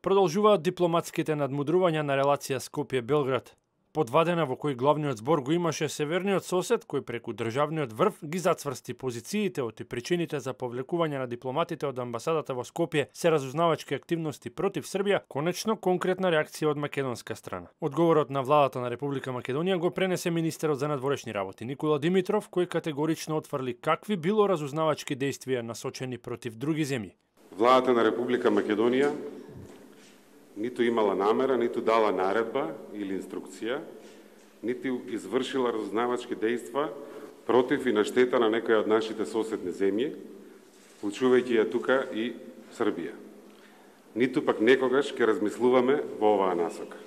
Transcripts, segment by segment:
Продолжуваат дипломатските надмудрувања на релација Скопје-Белград. Подвадена во кој главниот збор го имаше северниот сосед, кој преку државниот врв ги зацврсти позициите и причините за повлекување на дипломатите од амбасадата во Скопје се разузнавачки активности против Србија, конечно конкретна реакција од македонска страна. Одговорот на владата на Република Македонија го пренесе министерот за надворешни работи Никола Димитров, кој категорично отфрли какви било разузнавачки действија насочени против други земји. Владата на Република Македонија ниту имала намера, ниту дала наредба или инструкција, ниту извршила разузнавачки дејства против и на штета на некоја од нашите соседни земји, вклучувајќи ја тука и Србија. Ниту пак некогаш ќе размислуваме во оваа насока.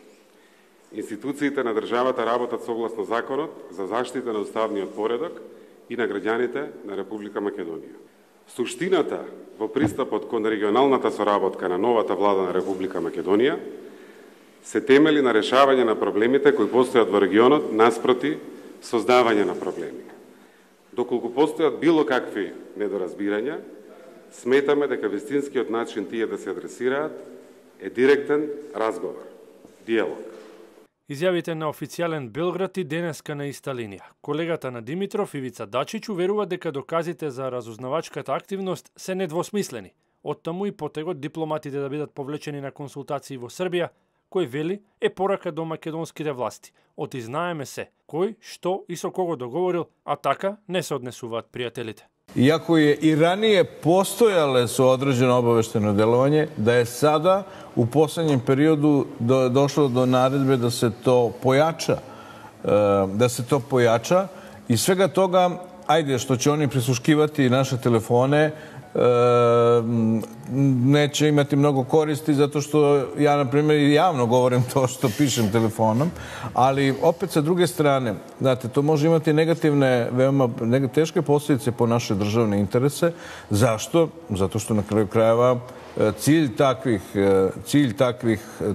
Институциите на државата работат согласно законот за заштита на уставниот поредок и на граѓаните на Република Македонија. Суштината во пристапот кон регионалната соработка на новата влада на Република Македонија се темели на решавање на проблемите кои постојат во регионот наспроти создавање на проблеми. Доколку постојат било какви недоразбирања, сметаме дека вистинскиот начин тие да се адресираат е директен разговор, диалог. Изјавите на официјален Белград и денеска на иста линија. Колегата на Димитров Ивица Дачич уверува дека доказите за разузнавачката активност се недвосмислени. Оттаму и потегот дипломатите да бидат повлечени на консултации во Србија, кој вели е порака до македонските власти. Оти знаеме се, кој, што и со кого договорил, а така не се однесуваат пријателите. Иако je i ranije postojale su određeno obavešteno delovanje, da je sada u poslednjem periodu došlo do naredbe da se to pojača, i svega toga, ajde, što će oni prisluškivati naše telefone, neće imati mnogo koristi, zato što ja, na primjer, javno govorim to što pišem telefonom, ali opet sa druge strane, znate, to može imati negativne, veoma teške posljedice po naše državne interese. Zašto? Zato što na kraju krajeva cilj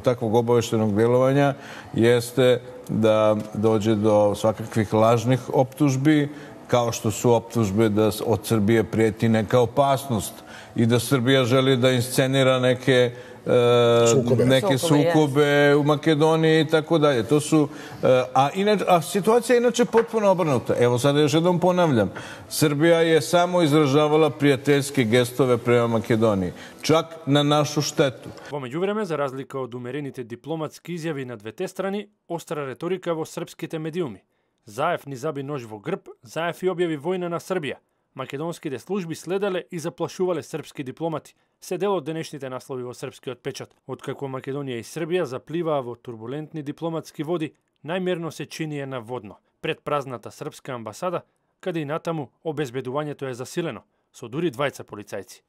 takvog obaveštenog delovanja jeste da dođe do svakakvih lažnih optužbi, kao što su optužbe da od Srbije prijeti neka opasnost i da Srbija želi da inscenira neke sukobe u Makedoniji i tako dalje. A situacija je inače potpuno obrnuta. Evo sada još jednom ponavljam. Srbija je samo izražavala prijateljske gestove prema Makedoniji. Čak na našu štetu. Во меѓувреме, за разлика од умерените дипломатски изјави на двете страни, остра реторика во српските медиуми. Заев ни заби нож во грб, Заев и објави војна на Србија. Македонските служби следеле и заплашувале српски дипломати. Се дел од денешните наслови во српскиот печат. Откако Македонија и Србија запливаа во турбулентни дипломатски води, најмерно се чини една водно, пред празната српска амбасада, каде и натаму обезбедувањето е засилено, со дури двајца полицајци.